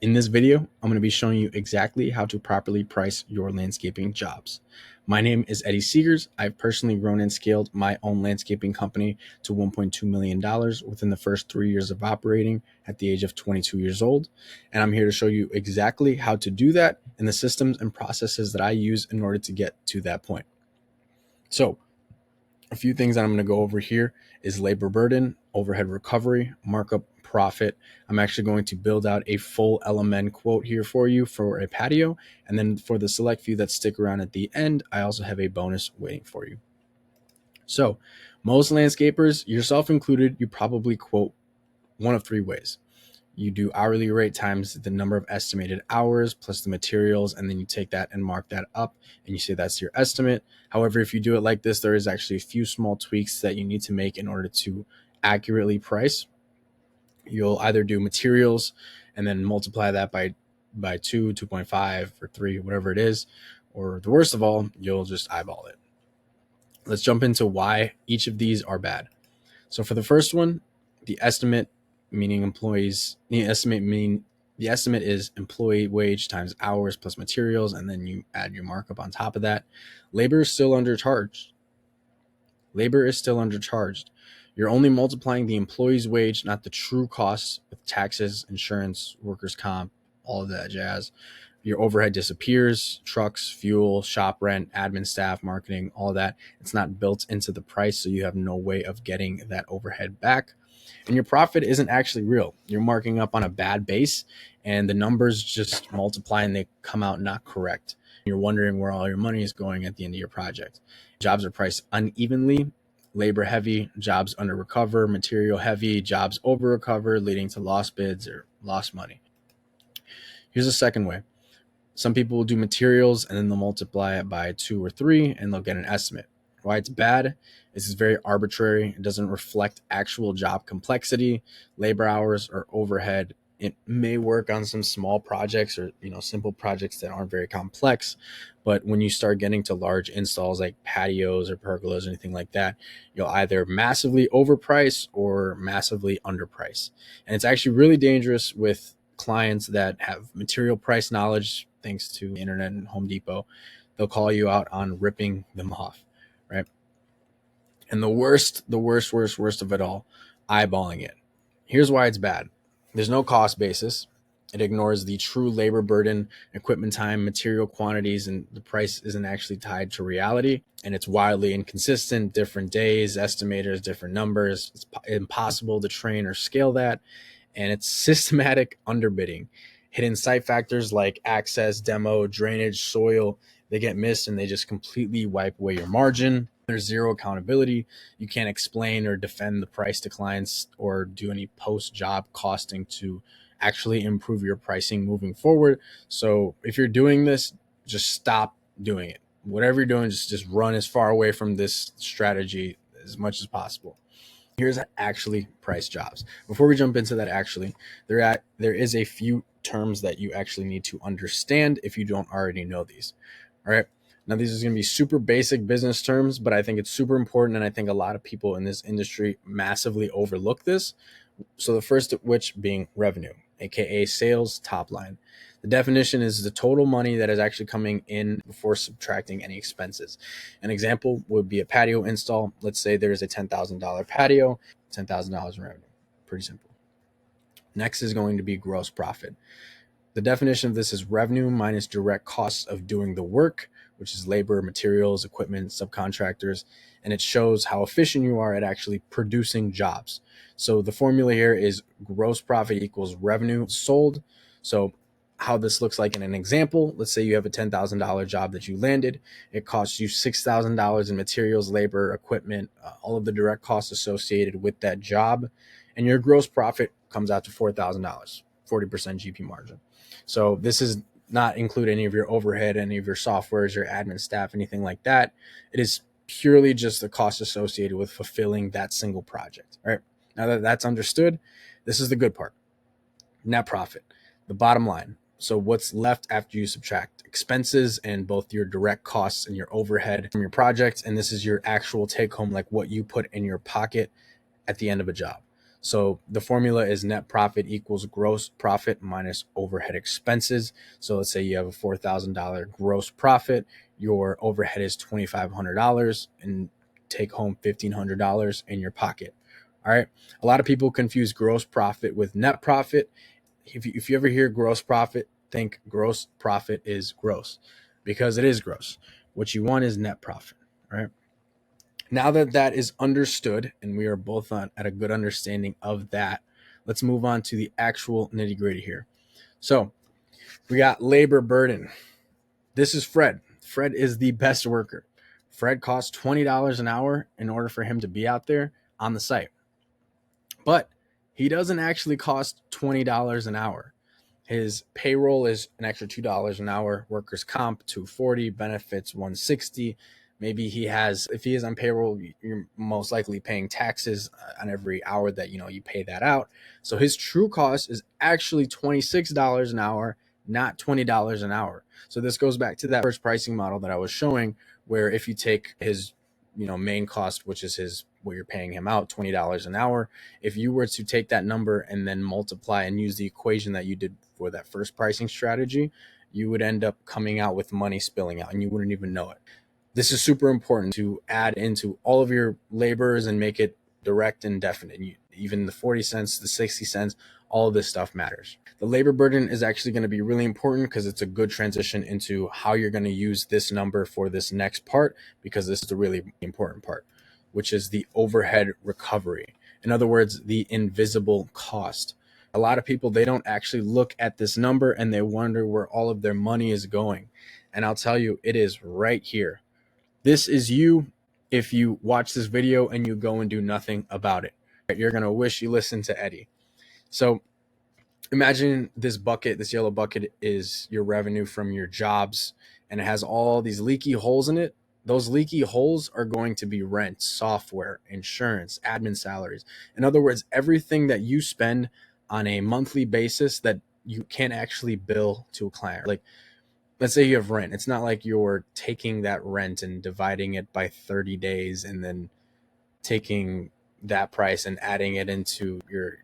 In this video, I'm going to be showing you exactly how to properly price your landscaping jobs. My name is Eddie Seegers. I've personally grown and scaled my own landscaping company to $1.2 million within the first 3 years of operating at the age of 22 years old. And I'm here to show you exactly how to do that and the systems and processes that I use in order to get to that point. So, a few things that I'm going to go over here is labor burden, overhead recovery, markup, profit. I'm actually going to build out a full LMN quote here for you for a patio. And then for the select few that stick around at the end, I also have a bonus waiting for you. So most landscapers, yourself included, you probably quote one of three ways. You do hourly rate times the number of estimated hours plus the materials, and then you take that and mark that up and you say that's your estimate. However, if you do it like this, there is actually a few small tweaks that you need to make in order to accurately price. You'll either do materials and then multiply that by 2, 2.5, or 3, whatever it is, or the worst of all, you'll just eyeball it. Let's jump into why each of these are bad. So for the first one, the estimate, meaning employees, the estimate is employee wage times hours plus materials, and then you add your markup on top of that. Labor is still undercharged. You're only multiplying the employee's wage, not the true costs with taxes, insurance, workers' comp, all of that jazz. Your overhead disappears, trucks, fuel, shop rent, admin staff, marketing, all of that. It's not built into the price, so you have no way of getting that overhead back. And your profit isn't actually real. You're marking up on a bad base, and the numbers just multiply and they come out not correct. You're wondering where all your money is going at the end of your project. Jobs are priced unevenly. Labor heavy, jobs under recover, material heavy, jobs over recover, leading to lost bids or lost money. Here's a second way. Some people will do materials and then they'll multiply it by 2 or 3 and they'll get an estimate. Why it's bad is it's very arbitrary. It doesn't reflect actual job complexity, labor hours, or overhead. It may work on some small projects or simple projects that aren't very complex, but when you start getting to large installs like patios or pergolas or anything like that, you'll either massively overprice or massively underprice. And it's actually really dangerous with clients that have material price knowledge thanks to the internet and Home Depot. They'll call you out on ripping them off, right? And the worst of it all, eyeballing it. Here's why it's bad. There's no cost basis. It ignores the true labor burden, equipment time, material quantities, and the price isn't actually tied to reality. And it's wildly inconsistent, different days, estimators, different numbers. It's impossible to train or scale that. And it's systematic underbidding. Hidden site factors like access, demo, drainage, soil, they get missed and they just completely wipe away your margin. There's zero accountability. You can't explain or defend the price to clients or do any post-job costing to actually improve your pricing moving forward. So if you're doing this, just stop doing it. Whatever you're doing, just run as far away from this strategy as much as possible. Here's actually price jobs. Before we jump into that, there is a few terms that you actually need to understand if you don't already know these. All right. Now, these are going to be super basic business terms, but I think it's super important. And I think a lot of people in this industry massively overlook this. So the first of which being revenue, aka sales top line. The definition is the total money that is actually coming in before subtracting any expenses. An example would be a patio install. Let's say there's a $10,000 patio, $10,000 in revenue. Pretty simple. Next is going to be gross profit. The definition of this is revenue minus direct costs of doing the work, which is labor, materials, equipment, subcontractors, and it shows how efficient you are at actually producing jobs. So the formula here is gross profit equals revenue sold. So how this looks like in an example, let's say you have a $10,000 job that you landed. It costs you $6,000 in materials, labor, equipment, all of the direct costs associated with that job, and your gross profit comes out to $4,000, 40% GP margin. So this is not include any of your overhead, any of your softwares, your admin staff, anything like that. It is purely just the cost associated with fulfilling that single project. All right. Now that that's understood, this is the good part. Net profit, the bottom line. So what's left after you subtract expenses and both your direct costs and your overhead from your project. And this is your actual take home, like what you put in your pocket at the end of a job. So the formula is net profit equals gross profit minus overhead expenses. So let's say you have a $4,000 gross profit, your overhead is $2,500, and take home $1,500 in your pocket. All right. A lot of people confuse gross profit with net profit. If you ever hear gross profit, think gross profit is gross, because it is gross. What you want is net profit. All right. Now that that is understood and we are both at a good understanding of that, let's move on to the actual nitty gritty here. So we got labor burden. This is Fred. Fred is the best worker. Fred costs $20 an hour in order for him to be out there on the site. But he doesn't actually cost $20 an hour. His payroll is an extra $2 an hour, workers' comp $240, benefits $160. Maybe he has, if he is on payroll, you're most likely paying taxes on every hour that you pay that out. So his true cost is actually $26 an hour, not $20 an hour. So this goes back to that first pricing model that I was showing, where if you take his main cost, which is his what you're paying him out, $20 an hour, if you were to take that number and then multiply and use the equation that you did for that first pricing strategy, you would end up coming out with money spilling out and you wouldn't even know it. This is super important to add into all of your labors and make it direct and definite. Even the 40 cents, the 60 cents, all of this stuff matters. The labor burden is actually going to be really important because it's a good transition into how you're going to use this number for this next part, because this is the really important part, which is the overhead recovery. In other words, the invisible cost. A lot of people, they don't actually look at this number and they wonder where all of their money is going. And I'll tell you, it is right here. This is you if you watch this video and you go and do nothing about it. You're going to wish you listened to Eddie. So imagine this bucket, this yellow bucket is your revenue from your jobs, and it has all these leaky holes in it. Those leaky holes are going to be rent, software, insurance, admin salaries. In other words, everything that you spend on a monthly basis that you can't actually bill to a client. Like, let's say you have rent. It's not like you're taking that rent and dividing it by 30 days and then taking that price and adding it into your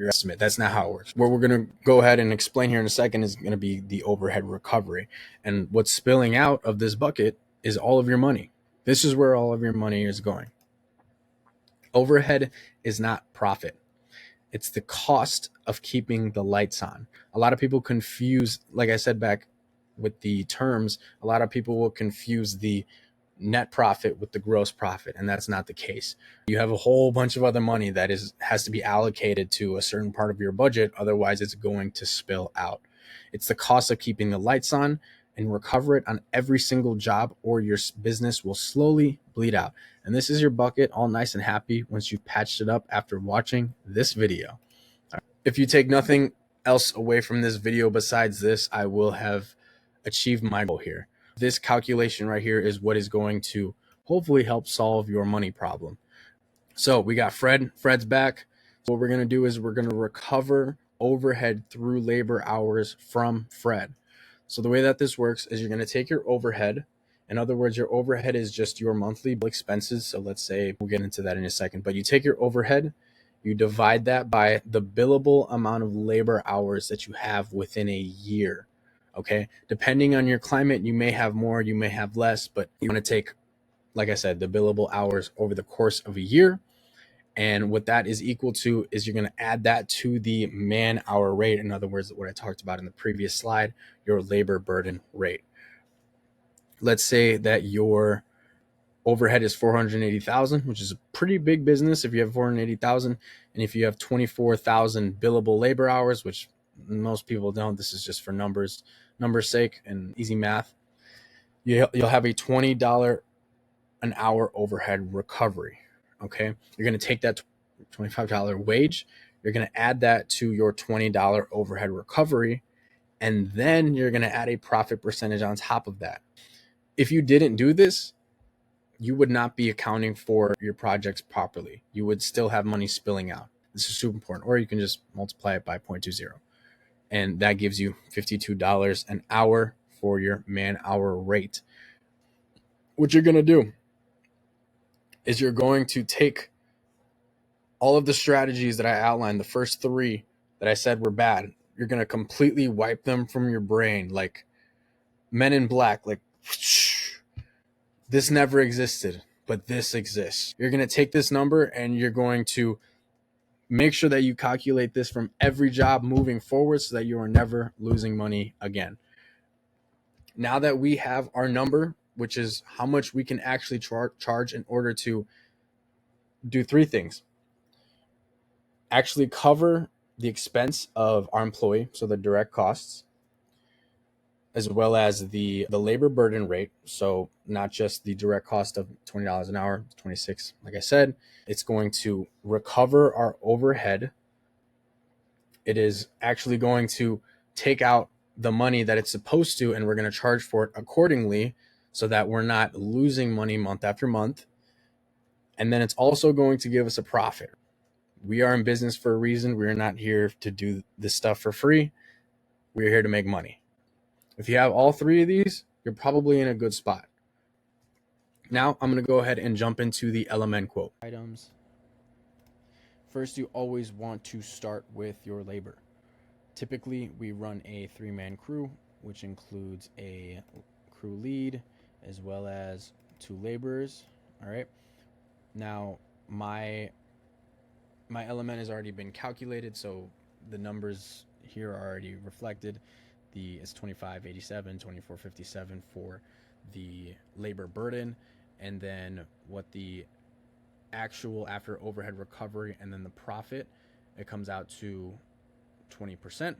estimate. That's not how it works. What we're going to go ahead and explain here in a second is going to be the overhead recovery. And what's spilling out of this bucket is all of your money. This is where all of your money is going. Overhead is not profit. It's the cost of keeping the lights on. A lot of people confuse, like I said back with the terms, a lot of people will confuse the net profit with the gross profit, and that's not the case. You have a whole bunch of other money that has to be allocated to a certain part of your budget, otherwise it's going to spill out. It's the cost of keeping the lights on, and recover it on every single job, or your business will slowly bleed out. And this is your bucket, all nice and happy once you've patched it up after watching this video. If you take nothing else away from this video besides this, I will have achieved my goal here. This calculation right here is what is going to hopefully help solve your money problem. So we got Fred. Fred's back. So what we're going to do is we're going to recover overhead through labor hours from Fred. So the way that this works is you're going to take your overhead. In other words, your overhead is just your monthly expenses. So let's say, we'll get into that in a second, but you take your overhead, you divide that by the billable amount of labor hours that you have within a year. Okay. Depending on your climate, you may have more, you may have less, but you want to take, like I said, the billable hours over the course of a year. And what that is equal to is you're going to add that to the man hour rate. In other words, what I talked about in the previous slide, your labor burden rate. Let's say that your overhead is 480,000, which is a pretty big business if you have 480,000. And if you have 24,000 billable labor hours, which most people don't, this is just for numbers sake and easy math, you'll have a $20 an hour overhead recovery. Okay. You're going to take that $25 wage, you're going to add that to your $20 overhead recovery, and then you're going to add a profit percentage on top of that. If you didn't do this, you would not be accounting for your projects properly. You would still have money spilling out. This is super important. Or you can just multiply it by 0.20. And that gives you $52 an hour for your man hour rate. What you're going to do is you're going to take All of the strategies that I outlined, the first three that I said were bad, you're going to completely wipe them from your brain like Men in Black, like this never existed, but this exists. You're going to take this number and you're going to make sure that you calculate this from every job moving forward so that you are never losing money again. Now that we have our number, which is how much we can actually charge in order to do three things: actually cover the expense of our employee, so the direct costs, as well as the labor burden rate. So not just the direct cost of $20 an hour, 26, like I said. It's going to recover our overhead. It is actually going to take out the money that it's supposed to, and we're going to charge for it accordingly so that we're not losing money month after month. And then it's also going to give us a profit. We are in business for a reason. We're not here to do this stuff for free. We're here to make money. If you have all three of these, you're probably in a good spot. Now I'm going to go ahead and jump into the LMN quote. Items. First, you always want to start with your labor. Typically, we run a 3-man crew, which includes a crew lead as well as 2 laborers. All right. Now, my element has already been calculated, so the numbers here are already reflected. It's 2587, 2457 for the labor burden, and then what the actual after overhead recovery and then the profit, it comes out to 20%,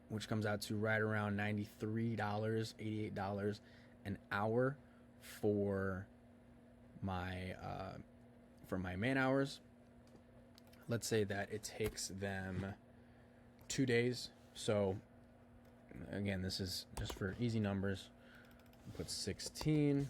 which comes out to right around $93, $88 an hour for my man hours. Let's say that it takes them 2 days. So again, this is just for easy numbers. Put 16.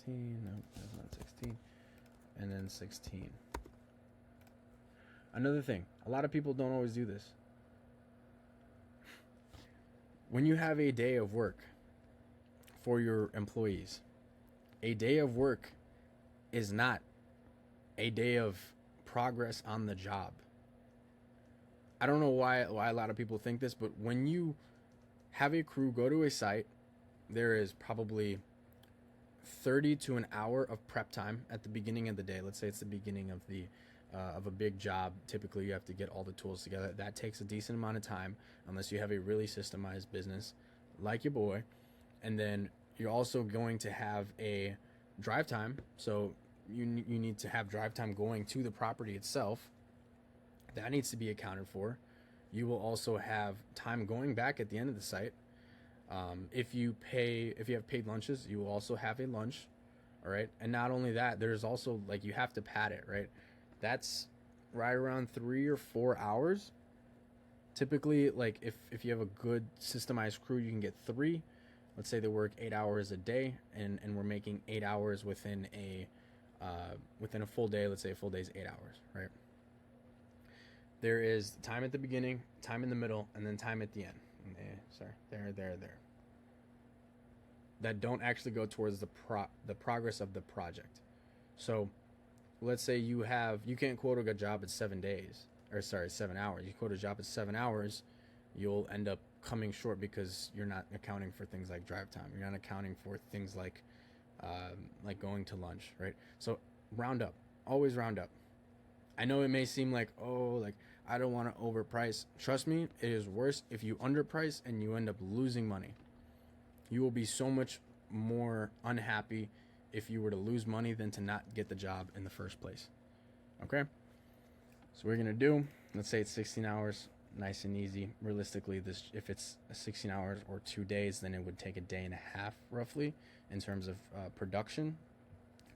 No, that's not 16. And then 16. Another thing, a lot of people don't always do this. When you have a day of work for your employees, a day of work is not a day of progress on the job. I don't know why a lot of people think this, but when you have a crew go to a site, there is probably 30 to an hour of prep time at the beginning of the day. Let's say it's the beginning of a big job. Typically, you have to get all the tools together. That takes a decent amount of time, unless you have a really systemized business like your boy. And then you're also going to have a drive time. So you need to have drive time going to the property itself. That needs to be accounted for. You will also have time going back at the end of the site. If you have paid lunches, you will also have a lunch. All right. And not only that, there's also, like, you have to pad it, right? That's right around 3 or 4 hours. Typically, like, if you have a good systemized crew, you can get 3. Let's say they work 8 hours a day, and we're making 8 hours within a full day. Let's say a full day is 8 hours, right? There is time at the beginning, time in the middle, and then time at the end. There. That don't actually go towards the progress of the project. So let's say you can't quote a job at 7 hours. You quote a job at 7 hours, you'll end up coming short because you're not accounting for things like drive time. You're not accounting for things like going to lunch, right? So round up, always round up. I know it may seem like, I don't want to overprice. Trust me, it is worse if you underprice and you end up losing money. You will be so much more unhappy if you were to lose money than to not get the job in the first place. Okay? So we're going to do, let's say it's 16 hours, nice and easy. Realistically, if it's 16 hours or 2 days, then it would take a day and a half roughly in terms of production.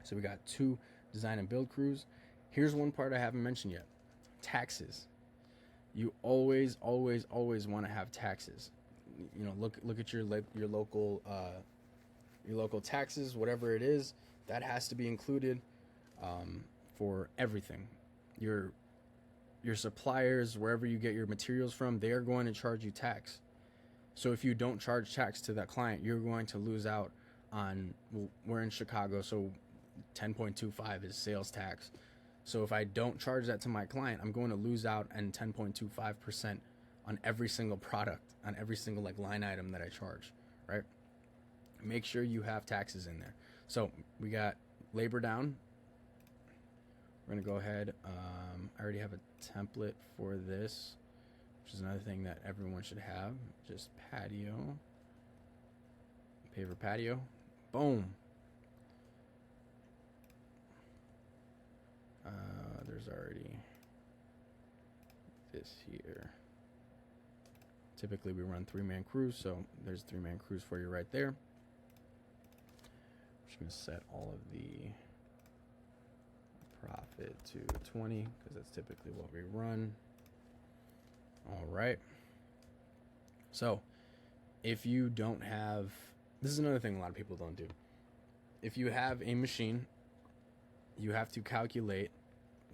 So we got 2 design and build crews. Here's one part I haven't mentioned yet. Taxes. You always want to have taxes. You know, look at your local taxes, whatever it is, that has to be included for everything. Your suppliers, wherever you get your materials from, they are going to charge you tax. So if you don't charge tax to that client, you're going to lose out on. We're in Chicago, so 10.25 is sales tax. So if I don't charge that to my client, I'm going to lose out on 10.25% on every single product, on every single like line item that I charge, right? Make sure you have taxes in there. So we got labor down. We're going to go ahead. I already have a template for this, which is another thing that everyone should have. Just patio, paver patio, boom. There's already this here. Typically we run 3-man crews, so there's 3-man crews for you right there. I'm just going to set all of the profit to 20 because that's typically what we run. All right. So if you don't have, this is another thing a lot of people don't do. If you have a machine, you have to calculate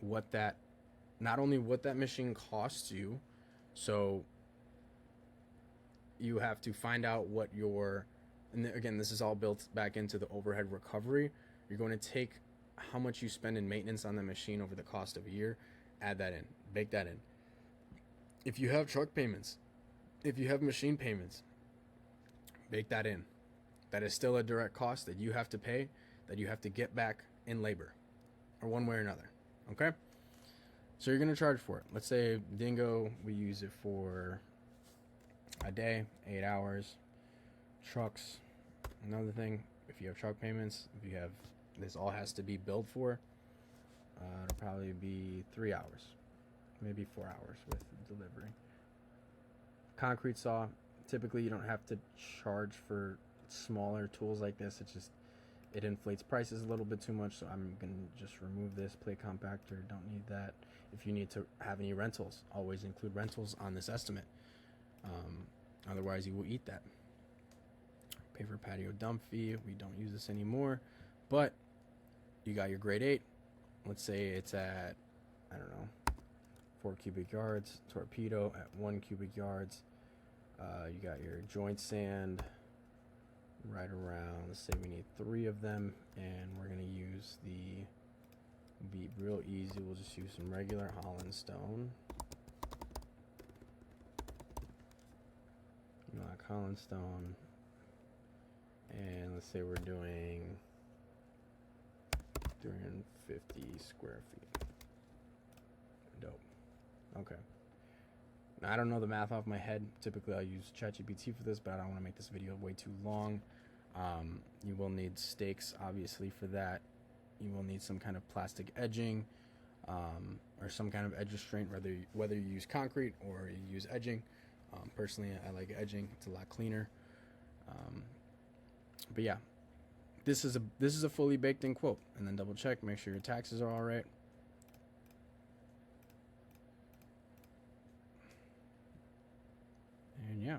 what that, not only what that machine costs you, so you have to find out what your, and again, this is all built back into the overhead recovery. You're going to take how much you spend in maintenance on the machine over the cost of a year, add that in, bake that in. If you have truck payments, if you have machine payments, bake that in. That is still a direct cost that you have to pay, that you have to get back in labor, or one way or another. Okay? So you're going to charge for it. Let's say Dingo, we use it for a day, 8 hours. Trucks, another thing, if you have truck payments, if you have, this all has to be billed for, it'll probably be 3 hours, maybe 4 hours with delivery. Concrete saw, typically you don't have to charge for smaller tools like this. It's just, it inflates prices a little bit too much, so I'm going to just remove this. Plate compactor, don't need that. If you need to have any rentals, always include rentals on this estimate. Otherwise, you will eat that. Paver patio dump fee, we don't use this anymore, but you got your grade 8. Let's say it's at, I don't know, 4 cubic yards. Torpedo at 1 cubic yards. You got your joint sand right around, let's say we need 3 of them, and we're going to use the, be real easy, we'll just use some regular Holland stone. You know, like Holland stone. And let's say we're doing 350 square feet. Dope. Okay. Now, I don't know the math off my head. Typically, I'll use ChatGPT for this, but I don't want to make this video way too long. You will need stakes, obviously, for that. You will need some kind of plastic edging, or some kind of edge restraint, whether you use concrete or you use edging. Personally, I like edging. It's a lot cleaner. But yeah, this is a fully baked in quote, and then double check, make sure your taxes are all right. And yeah,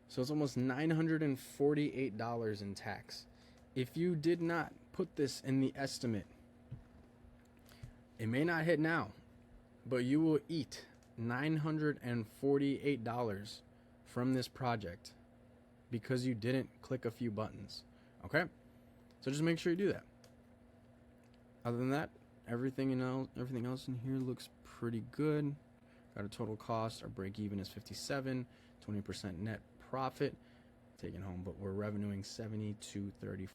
so it's almost $948 in tax. If you did not put this in the estimate, it may not hit now, but you will eat $948 from this project because you didn't click a few buttons. Okay? So just make sure you do that. Other than that, everything else in here looks pretty good. Got a total cost. Our break even is 57, 20% net profit taken home, but we're revenuing 72.34.